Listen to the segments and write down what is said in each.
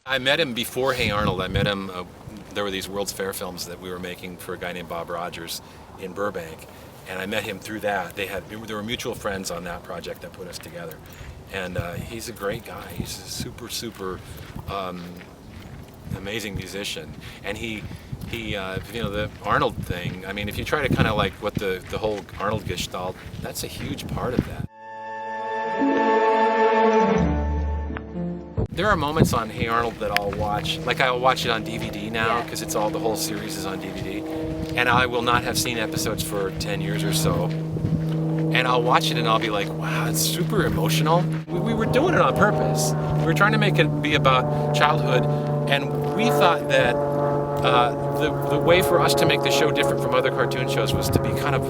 I met him before Hey Arnold. I met him, there were these World's Fair films that we were making for a guy named Bob Rogers in Burbank. And I met him through that. There were mutual friends on that project that put us together. And he's a great guy. He's a super amazing musician. And he the Arnold thing, I mean, if you try to kind of like what the whole Arnold gestalt, that's a huge part of that. There are moments on Hey Arnold that I'll watch, like I'll watch it on DVD now, because the whole series is on DVD, and I will not have seen episodes for 10 years or so. And I'll watch it and I'll be like, wow, it's super emotional. We were doing it on purpose. We were trying to make it be about childhood, and we thought that the way for us to make the show different from other cartoon shows was to be kind of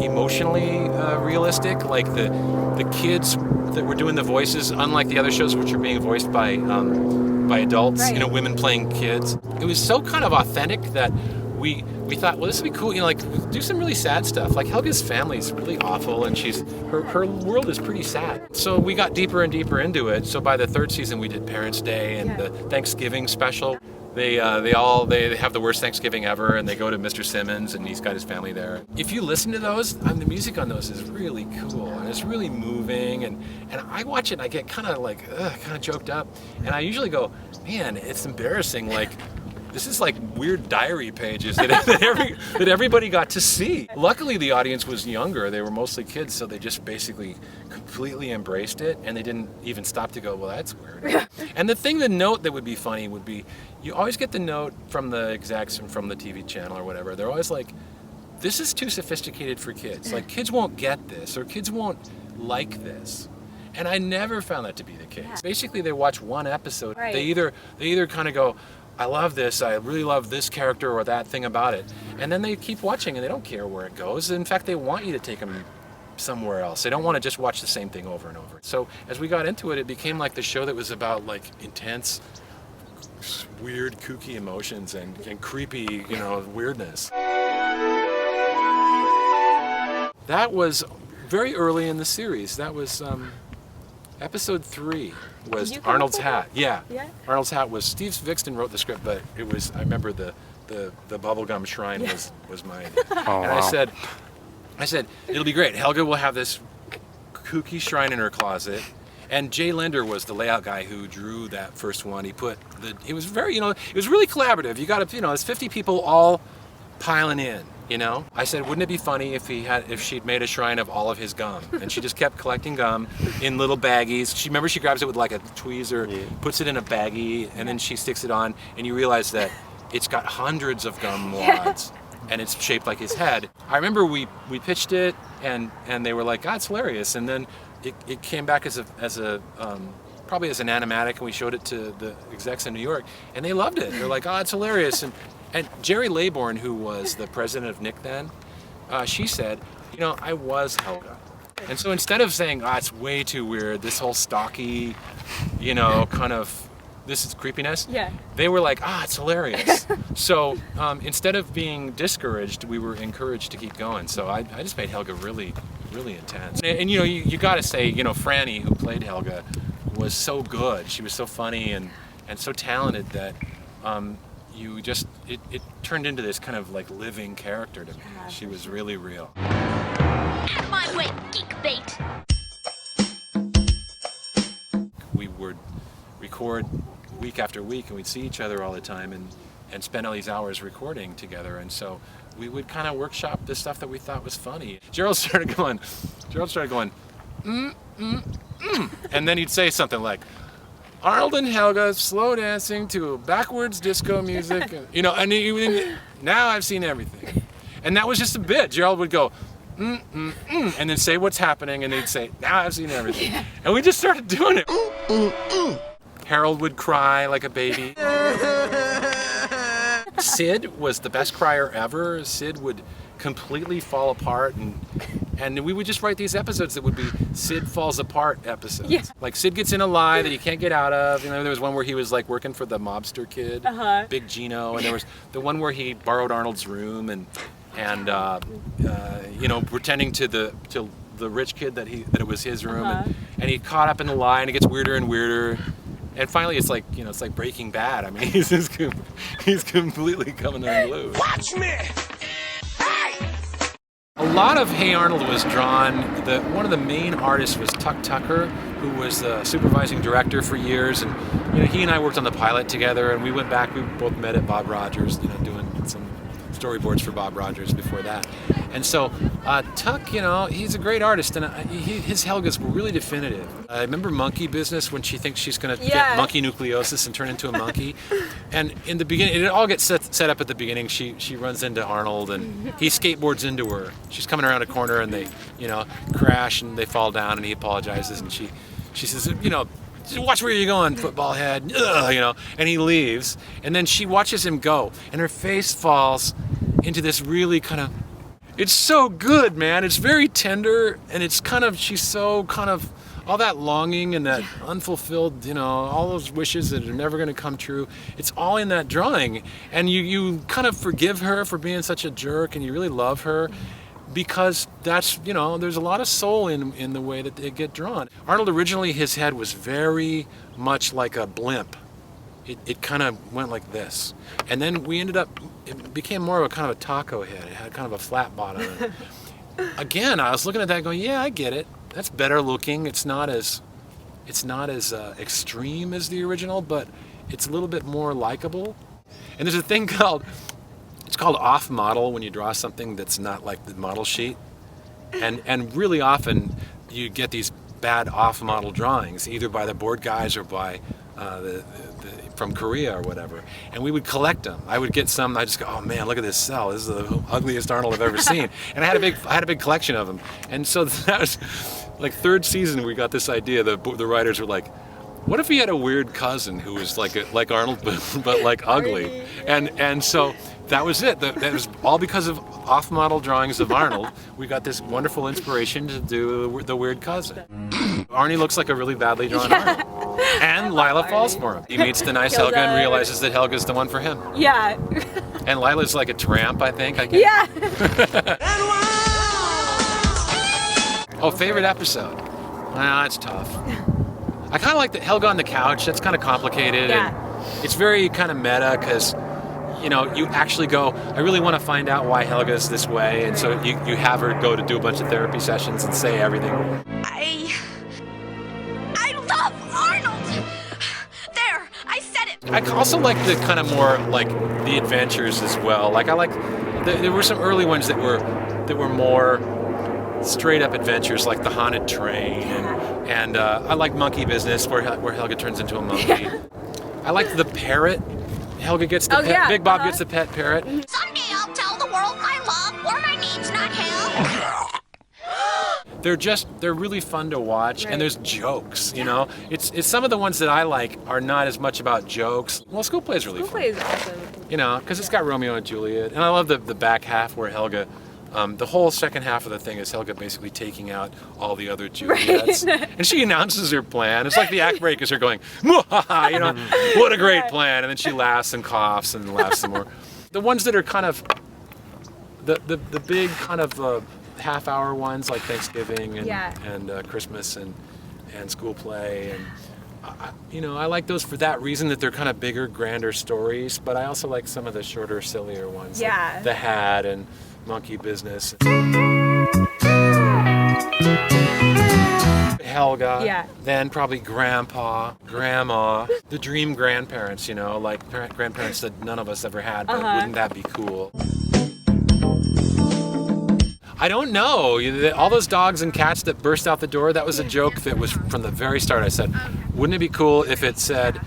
emotionally realistic, like the kids that were doing the voices, unlike the other shows which are being voiced by adults, right. Women playing kids. It was so kind of authentic that we thought, well, this would be cool, like do some really sad stuff. Like Helga's family is really awful, and her world is pretty sad. So we got deeper and deeper into it. So by the third season, we did Parents' Day and the Thanksgiving special. They have the worst Thanksgiving ever, and they go to Mr. Simmons, and he's got his family there. If you listen to those, the music on those is really cool, and it's really moving, and I watch it and I get kind of choked up, and I usually go, man, it's embarrassing, like this is like weird diary pages that everybody got to see. Luckily, the audience was younger. They were mostly kids, so they just basically completely embraced it, and they didn't even stop to go, well, that's weird. And the note that would be funny would be, you always get the note from the execs and from the TV channel or whatever. They're always like, this is too sophisticated for kids. Like, kids won't get this, or kids won't like this. And I never found that to be the case. Yeah. Basically, they watch one episode. Right. They either kind of go, I love this, I really love this character or that thing about it. And then they keep watching and they don't care where it goes. In fact, they want you to take them somewhere else. They don't want to just watch the same thing over and over. So as we got into it, it became like the show that was about like intense, weird, kooky emotions and creepy, weirdness. That was very early in the series. That was episode 3 was Arnold's Hat. Yeah. Arnold's Hat was, Steve Vixton wrote the script, but it was, I remember the bubblegum shrine was my idea. Oh, and wow. I said, it'll be great. Helga will have this kooky shrine in her closet. And Jay Linder was the layout guy who drew that first one. It was very, it was really collaborative. You got to, it's 50 people all piling in. I said, wouldn't it be funny if she'd made a shrine of all of his gum? And she just kept collecting gum in little baggies. She grabs it with like a tweezer, puts it in a baggie, and then she sticks it on, and you realize that it's got hundreds of gum wads, and it's shaped like his head. I remember we pitched it, and they were like, it's hilarious. And then it came back as a probably as an animatic, and we showed it to the execs in New York, and they loved it. They're like, it's hilarious. And Jerry Laybourne, who was the president of Nick then, she said, I was Helga. And so instead of saying, it's way too weird, this whole stocky, kind of, this is creepiness, they were like, it's hilarious. So instead of being discouraged, we were encouraged to keep going. So I just made Helga really, really intense. And you got to say, Franny, who played Helga, was so good. She was so funny and so talented that it turned into this kind of like living character to me. She was really real. Out my way, geek bait! We would record week after week, and we'd see each other all the time and spend all these hours recording together. And so we would kind of workshop the stuff that we thought was funny. Gerald started going, and then he'd say something like, Arnold and Helga slow dancing to backwards disco music, and now I've seen everything. And that was just a bit. Gerald would go, and then say what's happening, and they'd say, now I've seen everything. And we just started doing it. Harold would cry like a baby. Sid was the best crier ever. Sid would completely fall apart, and we would just write these episodes that would be Sid falls apart episodes. Yeah. Like Sid gets in a lie that he can't get out of. You know, there was one where he was like working for the mobster kid, Big Gino, and there was the one where he borrowed Arnold's room and you know, pretending to the rich kid that it was his room, and he caught up in the lie, and it gets weirder and weirder. And finally, it's like, you know, it's like Breaking Bad. I mean, he's completely coming unglued. Watch me! A lot of Hey Arnold was drawn. One of the main artists was Tuck Tucker, who was the supervising director for years, and you know, he and I worked on the pilot together, and we went back. We both met at Bob Rogers, you know, doing some storyboards for Bob Rogers before that. And so Tuck, you know, he's a great artist, and his Helgas were really definitive. I remember Monkey Business, when she thinks she's going to get monkey nucleosis and turn into a monkey. And in the beginning, it all gets set up at the beginning. She runs into Arnold, and he skateboards into her. She's coming around a corner, and they, you know, crash, and they fall down, and he apologizes, and she says, you know, watch where you're going, football head. Ugh, you know, and he leaves, and then she watches him go, and her face falls into this really kind of, it's so good, man. It's very tender, and it's kind of, she's so kind of, all that longing and that unfulfilled, you know, all those wishes that are never going to come true. It's all in that drawing, and you kind of forgive her for being such a jerk, and you really love her. Because that's, you know, there's a lot of soul in the way that they get drawn. Arnold, originally, his head was very much like a blimp. It kind of went like this. And then we ended up, it became more of a kind of a taco head. It had kind of a flat bottom. Again, I was looking at that going, yeah, I get it. That's better looking. It's not as extreme as the original, but it's a little bit more likable. And there's a thing called, it's called off model when you draw something that's not like the model sheet. And really often you get these bad off model drawings, either by the board guys or by from Korea or whatever. And we would collect them. I would get some, I just go, oh man, look at this cell. This is the ugliest Arnold I've ever seen. And I had a big collection of them. And so that was like third season, we got this idea. The writers were like, what if he had a weird cousin who was like Arnold but like ugly? And so that was it. That was all because of off-model drawings of Arnold. We got this wonderful inspiration to do the weird cousin. Arnie looks like a really badly drawn Arnold. And Lila falls for him. He meets the nice Helga and realizes that Helga's the one for him. Yeah. And Lila's like a tramp, I think. Yeah. Oh, favorite episode? Well, that's tough. I kind of like the Helga on the couch. That's kind of complicated. Yeah. And it's very kind of meta because, you know, you actually go, I really want to find out why Helga's this way. And so you have her go to do a bunch of therapy sessions and say everything. I love Arnold! There, I said it! I also like the kind of more like the adventures as well. Like I like, there were some early ones that were more straight up adventures, like the haunted train, and I like Monkey Business where Helga turns into a monkey. Yeah. I like the parrot. Helga gets the pet. Yeah. Big Bob gets the pet parrot. Someday I'll tell the world my love or my needs, not hell. They're really fun to watch, and there's jokes, you know. It's some of the ones that I like are not as much about jokes. Well, School Play is really fun. School Play is awesome. You know, because it's got Romeo and Juliet, and I love the back half where Helga, the whole second half of the thing is Helga basically taking out all the other Juliets, and she announces her plan. It's like the act break is her going, "Mwahaha," you know, what a great plan, and then she laughs and coughs and laughs some more. The ones that are kind of the big kind of half-hour ones like Thanksgiving and Christmas and School Play, and you know, I like those for that reason, that they're kind of bigger, grander stories. But I also like some of the shorter, sillier ones, like The Hat and Monkey Business. Helga, then probably Grandpa, Grandma, the dream grandparents, you know, like grandparents that none of us ever had, but wouldn't that be cool? I don't know. All those dogs and cats that burst out the door, that was a joke that was from the very start. I said, wouldn't it be cool if it said,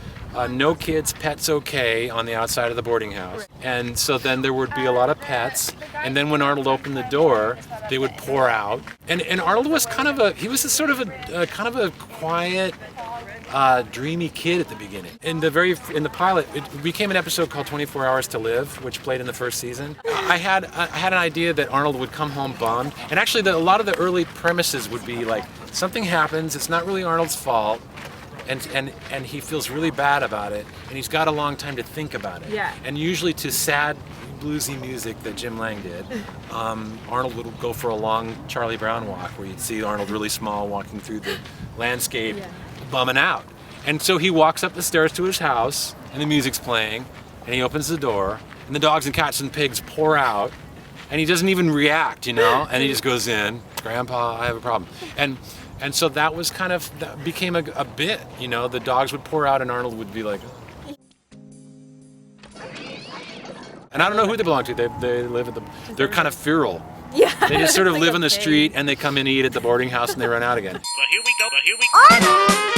no kids, pets okay on the outside of the boarding house? And so then there would be a lot of pets. And then when Arnold opened the door, they would pour out. And Arnold was kind of he was a sort of a kind of a quiet, dreamy kid at the beginning. In the pilot, it became an episode called 24 Hours to Live, which played in the first season. I had an idea that Arnold would come home bummed, and actually a lot of the early premises would be like something happens, it's not really Arnold's fault, and he feels really bad about it, and he's got a long time to think about it. Yeah. And usually to sad bluesy music that Jim Lang did, Arnold would go for a long Charlie Brown walk where you'd see Arnold really small walking through the landscape, bumming out. And so he walks up the stairs to his house, and the music's playing, and he opens the door, and the dogs and cats and pigs pour out, and he doesn't even react, and he just goes in, Grandpa, I have a problem. And so that was that became a bit, the dogs would pour out and Arnold would be like, and I don't know who they belong to. They live they're kind of feral. Yeah. They just sort of Like live a on the pig. street and they come and eat at the boarding house and they run out again. Well, here we go. Arnold!